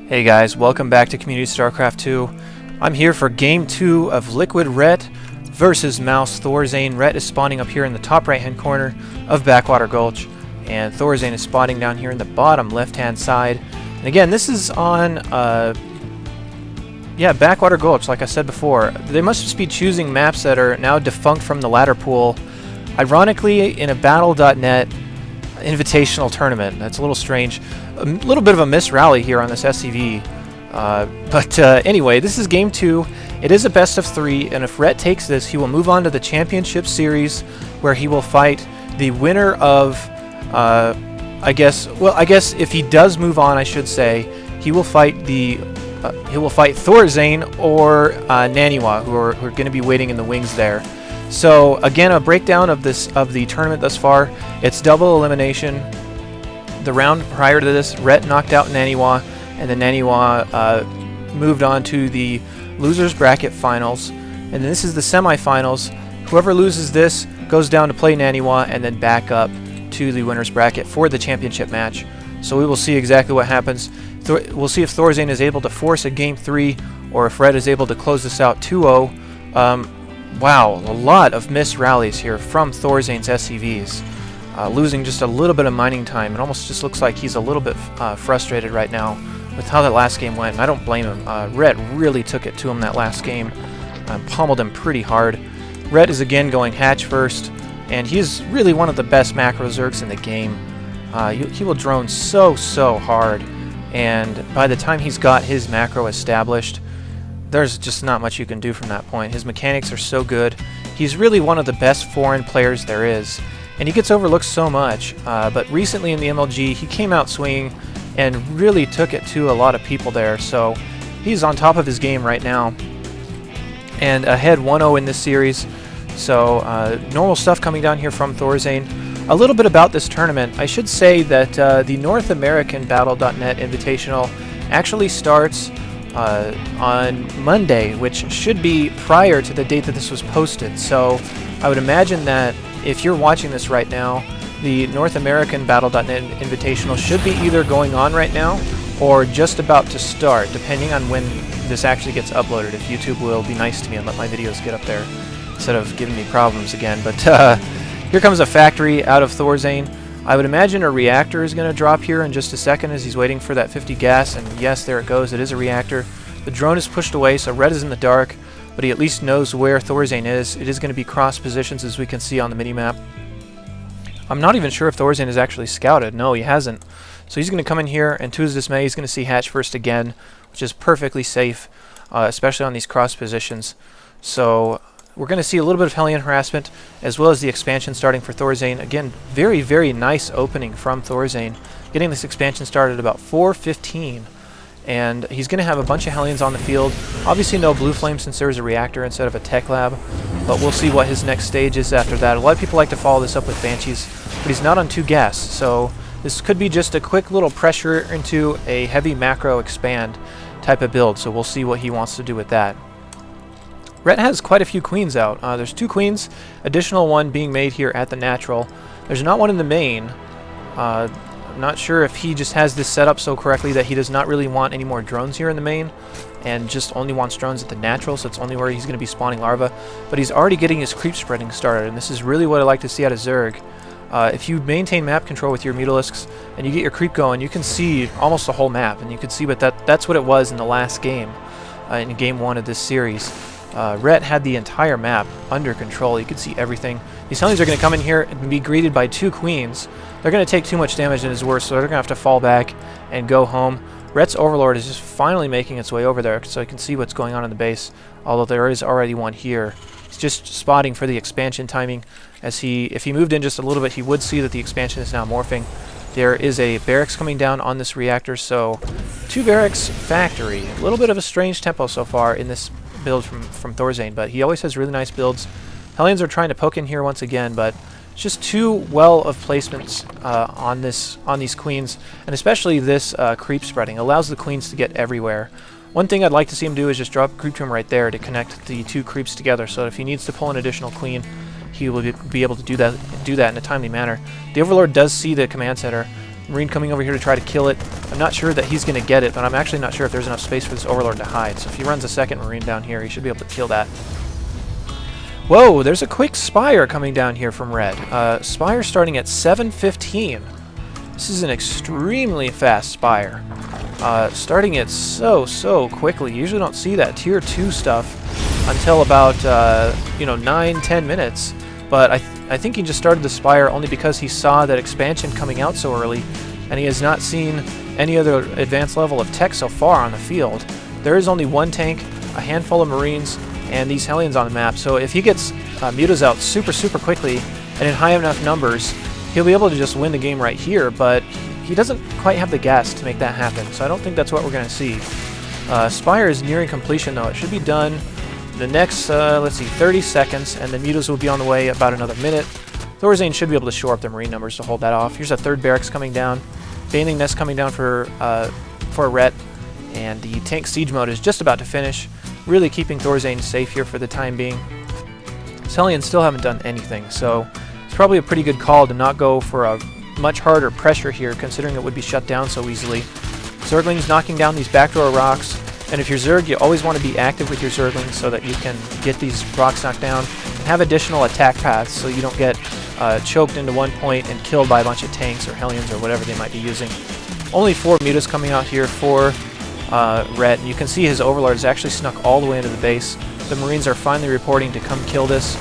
Hey guys, welcome back to Community StarCraft 2. I'm here for Game 2 of Liquid Ret versus mouz'ThorZain. Ret is spawning up here in the top right hand corner of Backwater Gulch, and ThorZain is spawning down here in the bottom left hand side. And again, this is on Backwater Gulch, like I said before. They must just be choosing maps that are now defunct from the ladder pool. Ironically, in a Battle.net Invitational tournament. That's a little strange. A little bit of a misrally here on this SCV. Anyway, this is Game 2. It is a best of 3, and if Ret takes this, he will move on to the Championship Series, where he will fight the winner of, I guess if he does move on, I should say, he will fight ThorZain or Naniwa, who are going to be waiting in the wings there. So again, a breakdown of the tournament thus far. It's double elimination. The round prior to this, Ret knocked out Naniwa, and then Naniwa moved on to the losers bracket finals. And then this is the semifinals. Whoever loses this goes down to play Naniwa and then back up to the winners bracket for the championship match. So we will see exactly what happens. We'll see if ThorZain is able to force a Game 3 or if Ret is able to close this out 2-0. Wow, a lot of missed rallies here from ThorZain's SCVs. Losing just a little bit of mining time. It almost just looks like he's a little bit frustrated right now with how that last game went, and I don't blame him. Ret really took it to him that last game. Pummeled him pretty hard. Ret is again going hatch first, and he's really one of the best macro Zergs in the game. He will drone so hard, and by the time he's got his macro established, there's just not much you can do from that point. His mechanics are so good. He's really one of the best foreign players there is, and he gets overlooked so much. But recently in the MLG, he came out swinging and really took it to a lot of people there. So he's on top of his game right now, and ahead 1-0 in this series. So normal stuff coming down here from ThorZain. A little bit about this tournament. I should say that the North American Battle.net Invitational actually starts on Monday, which should be prior to the date that this was posted. So I would imagine that if you're watching this right now, the North American Battle.net Invitational should be either going on right now or just about to start, depending on when this actually gets uploaded. If YouTube will be nice to me and let my videos get up there instead of giving me problems again. But here comes a factory out of ThorZain. I would imagine a reactor is going to drop here in just a second as he's waiting for that 50 gas, and yes, there it goes. It is a reactor. The drone is pushed away, so Ret is in the dark, but he at least knows where ThorZain is. It is going to be cross positions, as we can see on the minimap. I'm not even sure if ThorZain is actually scouted. No, he hasn't. So he's going to come in here, and to his dismay, he's going to see hatch first again, which is perfectly safe, especially on these cross positions. So we're going to see a little bit of Hellion harassment, as well as the expansion starting for ThorZain. Again, very nice opening from ThorZain, getting this expansion started at about 4:15, and he's going to have a bunch of Hellions on the field. Obviously no blue flame since there's a reactor instead of a tech lab, but we'll see what his next stage is after that. A lot of people like to follow this up with Banshees, but he's not on 2 gas, so this could be just a quick little pressure into a heavy macro expand type of build, so we'll see what he wants to do with that. Ret has quite a few queens out. There's 2 queens, additional one being made here at the natural. There's not one in the main. I'm not sure if he just has this set up so correctly that he does not really want any more drones here in the main and just only wants drones at the natural, so it's only where he's going to be spawning larvae. But he's already getting his creep spreading started, and this is really what I like to see out of Zerg. If you maintain map control with your Mutalisks and you get your creep going, you can see almost the whole map, and you can see that's what it was in the last game, in Game 1 of this series. Ret had the entire map under control. You could see everything. These Hellions are going to come in here and be greeted by 2 queens. They're going to take too much damage and is worse, so they're going to have to fall back and go home. Ret's Overlord is just finally making its way over there, so you can see what's going on in the base, although there is already one here. He's just spotting for the expansion timing. If he moved in just a little bit, he would see that the expansion is now morphing. There is a barracks coming down on this reactor, so 2 barracks factory. A little bit of a strange tempo so far in this build from ThorZain, but he always has really nice builds. Hellions are trying to poke in here once again, but it's just too well of placements on these queens, and especially this creep spreading allows the queens to get everywhere. One thing I'd like to see him do is just drop creep to him right there to connect the 2 creeps together, so if he needs to pull an additional queen, he will be able to do that in a timely manner. The Overlord does see the command center, Marine coming over here to try to kill it. I'm not sure that he's going to get it, but I'm actually not sure if there's enough space for this Overlord to hide. So if he runs a second Marine down here, he should be able to kill that. Whoa, there's a quick Spire coming down here from Red. Spire starting at 7:15. This is an extremely fast Spire. Starting it so quickly. You usually don't see that tier 2 stuff until about 9-10 minutes. But I think he just started the Spire only because he saw that expansion coming out so early, and he has not seen any other advanced level of tech so far on the field. There is only one tank, a handful of Marines, and these Hellions on the map. So if he gets mutas out super quickly and in high enough numbers, he'll be able to just win the game right here, but he doesn't quite have the gas to make that happen, so I don't think that's what we're going to see. Spire is nearing completion though. It should be done the next, let's see, 30 seconds, and the mutas will be on the way about another minute. ThorZain should be able to shore up the Marine numbers to hold that off. Here's a third barracks coming down. Bathing Nest coming down for Rhett, and the tank siege mode is just about to finish, really keeping ThorZain safe here for the time being. Hellions still haven't done anything, so it's probably a pretty good call to not go for a much harder pressure here, considering it would be shut down so easily. Zerglings knocking down these backdoor rocks, and if you're Zerg, you always want to be active with your Zerglings so that you can get these rocks knocked down and have additional attack paths so you don't get choked into one point and killed by a bunch of tanks or Hellions or whatever they might be using. Only 4 mutas coming out here for Rhett, and you can see his Overlord is actually snuck all the way into the base. The Marines are finally reporting to come kill this,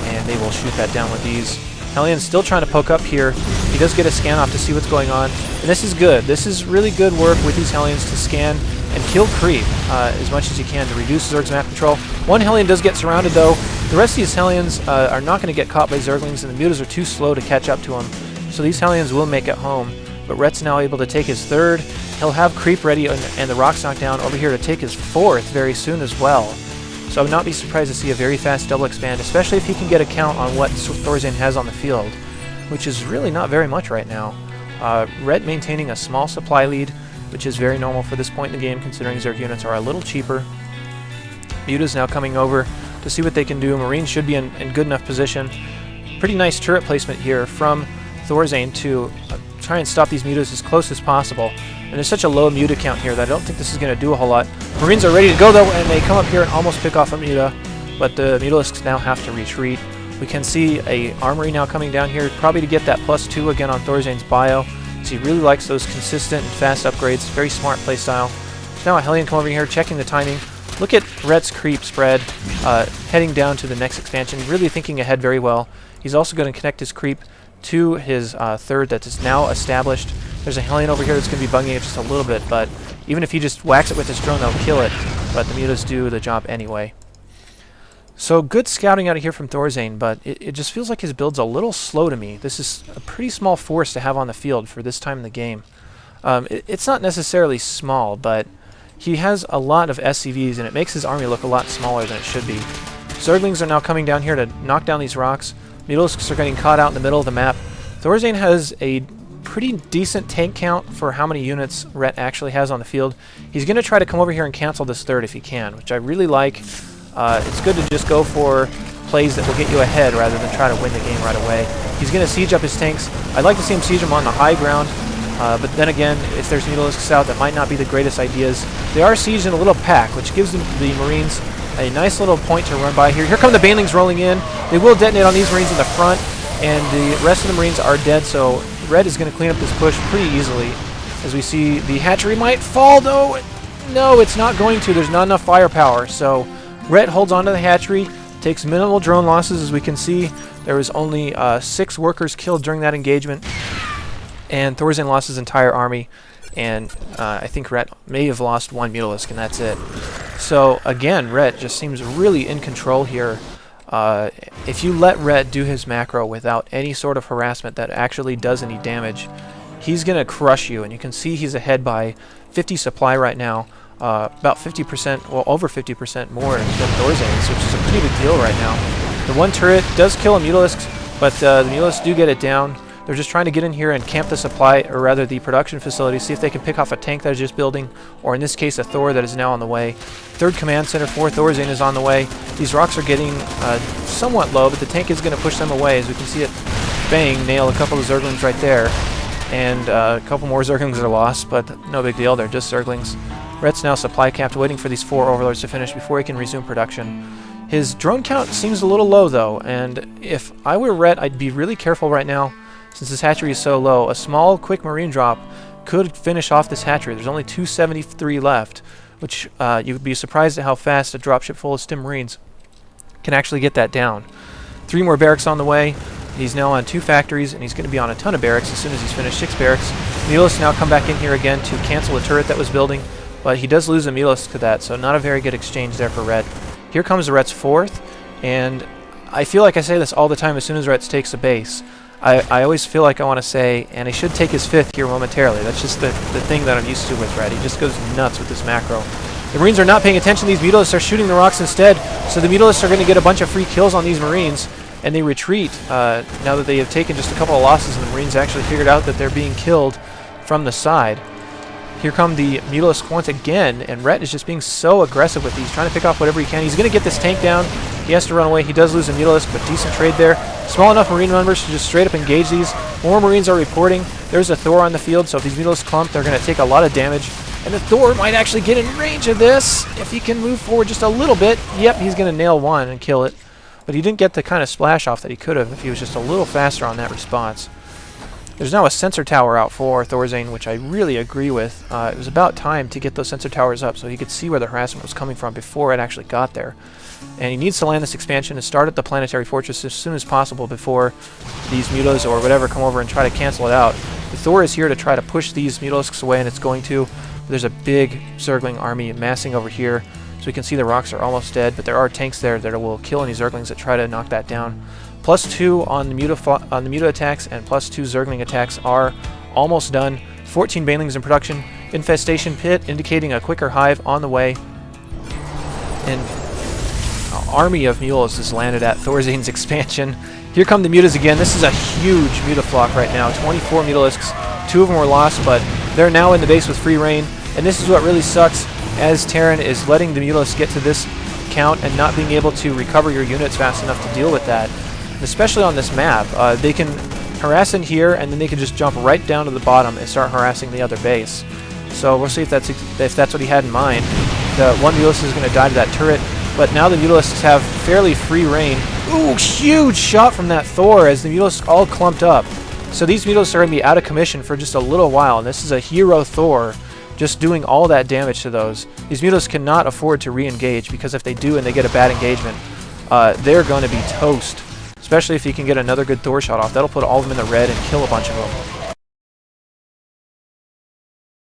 and they will shoot that down with these. Hellions still trying to poke up here. He does get a scan off to see what's going on, and this is good. This is really good work with these Hellions to scan and kill creep as much as you can to reduce Zerg's map control. One Hellion does get surrounded though. The rest of these Hellions are not going to get caught by Zerglings, and the mutas are too slow to catch up to them. So these Hellions will make it home, but Rhett's now able to take his third. He'll have creep ready and the rocks knocked down over here to take his fourth very soon as well. So I would not be surprised to see a very fast double expand, especially if he can get a count on what ThorZain has on the field, which is really not very much right now. Rhett maintaining a small supply lead, which is very normal for this point in the game, considering Zerg units are a little cheaper. Muta's now coming over to see what they can do. Marines should be in good enough position. Pretty nice turret placement here from ThorZain to try and stop these mutas as close as possible. And there's such a low muta count here that I don't think this is going to do a whole lot. Marines are ready to go though, and they come up here and almost pick off a muta, but the mutalisks now have to retreat. We can see a armory now coming down here, probably to get that +2 again on ThorZain's bio. So he really likes those consistent and fast upgrades. Very smart playstyle. Now a Hellion come over here, checking the timing. Look at Rhett's creep spread, heading down to the next expansion, really thinking ahead very well. He's also going to connect his creep to his third that is now established. There's a Hellion over here that's going to be bugging it just a little bit, but even if he just whacks it with his drone, that'll kill it. But the mutas do the job anyway. So good scouting out of here from ThorZain, but it just feels like his build's a little slow to me. This is a pretty small force to have on the field for this time in the game. It's not necessarily small, but he has a lot of SCVs, and it makes his army look a lot smaller than it should be. Zerglings are now coming down here to knock down these rocks. Mutalisks are getting caught out in the middle of the map. ThorZain has a pretty decent tank count for how many units Rhett actually has on the field. He's going to try to come over here and cancel this third if he can, which I really like. It's good to just go for plays that will get you ahead rather than try to win the game right away. He's going to siege up his tanks. I'd like to see him siege them on the high ground, but then again, if there's mutalisks out, that might not be the greatest ideas. They are sieged in a little pack, which gives the Marines a nice little point to run by here. Here come the Banelings rolling in. They will detonate on these Marines in the front, and the rest of the Marines are dead, so Red is going to clean up this push pretty easily. As we see, the hatchery might fall, though. No, it's not going to. There's not enough firepower, so Red holds onto the hatchery, takes minimal drone losses. As we can see, there was only 6 workers killed during that engagement, and ThorZain lost his entire army, and I think Rhett may have lost 1 mutalisk, and that's it. So again, Rhett just seems really in control here. If you let Rhett do his macro without any sort of harassment that actually does any damage, he's going to crush you, and you can see he's ahead by 50 supply right now. About 50%, well, over 50% more than ThorZain's, which is a pretty big deal right now. The one turret does kill a mutalisk, but the mutalisks do get it down. They're just trying to get in here and camp the supply, or rather the production facility, see if they can pick off a tank that is just building, or in this case a Thor that is now on the way. Third command center for ThorZain is on the way. These rocks are getting somewhat low, but the tank is going to push them away. As we can see it, bang, nail a couple of Zerglings right there. and a couple more Zerglings are lost, but no big deal, they're just Zerglings. Rhett's now supply capped, waiting for these 4 Overlords to finish before he can resume production. His drone count seems a little low though, and if I were Rhett, I'd be really careful right now since this hatchery is so low. A small, quick marine drop could finish off this hatchery. There's only 273 left, which you would be surprised at how fast a dropship full of stim marines can actually get that down. 3 more barracks on the way. He's now on 2 factories, and he's going to be on a ton of barracks as soon as he's finished 6 barracks. Mutalisks now come back in here again to cancel a turret that was building, but he does lose a Mutalisk to that, so not a very good exchange there for Rhett. Here comes the Rhett's 4th, and I feel like I say this all the time as soon as Rhett takes a base. I always feel like I want to say, and he should take his 5th here momentarily. That's just the thing that I'm used to with Rhett. He just goes nuts with this macro. The Marines are not paying attention. These Mutalisks are shooting the rocks instead, so the Mutalisks are going to get a bunch of free kills on these Marines, and they retreat now that they have taken just a couple of losses, and the Marines actually figured out that they're being killed from the side. Here come the Mutalisks once again, and Rhett is just being so aggressive with these, trying to pick off whatever he can. He's going to get this tank down. He has to run away. He does lose a Mutalisk, but decent trade there. Small enough Marine numbers to just straight up engage these. More Marines are reporting. There's a Thor on the field, so if these Mutalisks clump, they're going to take a lot of damage. And the Thor might actually get in range of this if he can move forward just a little bit. Yep, he's going to nail one and kill it. But he didn't get the kind of splash off that he could have if he was just a little faster on that response. There's now a sensor tower out for mouz'ThorZain, which I really agree with. It was about time to get those sensor towers up so he could see where the harassment was coming from before it actually got there. And he needs to land this expansion and start at the planetary fortress as soon as possible before these mutas or whatever come over and try to cancel it out. The Thor is here to try to push these Mutalisks away, and it's going to. There's a big Zergling army massing over here, so we can see the rocks are almost dead, but there are tanks there that will kill any Zerglings that try to knock that down. +2 on the muta attacks and +2 Zergling attacks are almost done. 14 banelings in production. Infestation pit indicating a quicker hive on the way. And an army of mules is landed at mouz'ThorZain's expansion. Here come the mutas again. This is a huge muta flock right now. 24 Mutalisks. 2 of them were lost, but they're now in the base with free reign. And this is what really sucks, as Terran is letting the Mutalisks get to this count and not being able to recover your units fast enough to deal with that. Especially on this map, they can harass in here, and then they can just jump right down to the bottom and start harassing the other base. So we'll see if that's what he had in mind. The one Mutalisk is going to die to that turret, but now the Mutalisks have fairly free reign. Ooh, huge shot from that Thor as the Mutalisks all clumped up. So these Mutalisks are going to be out of commission for just a little while, and this is a hero Thor just doing all that damage to those. These Mutalisks cannot afford to re-engage, because if they do and they get a bad engagement, they're going to be toast. Especially if he can get another good Thor shot off. That'll put all of them in the red and kill a bunch of them.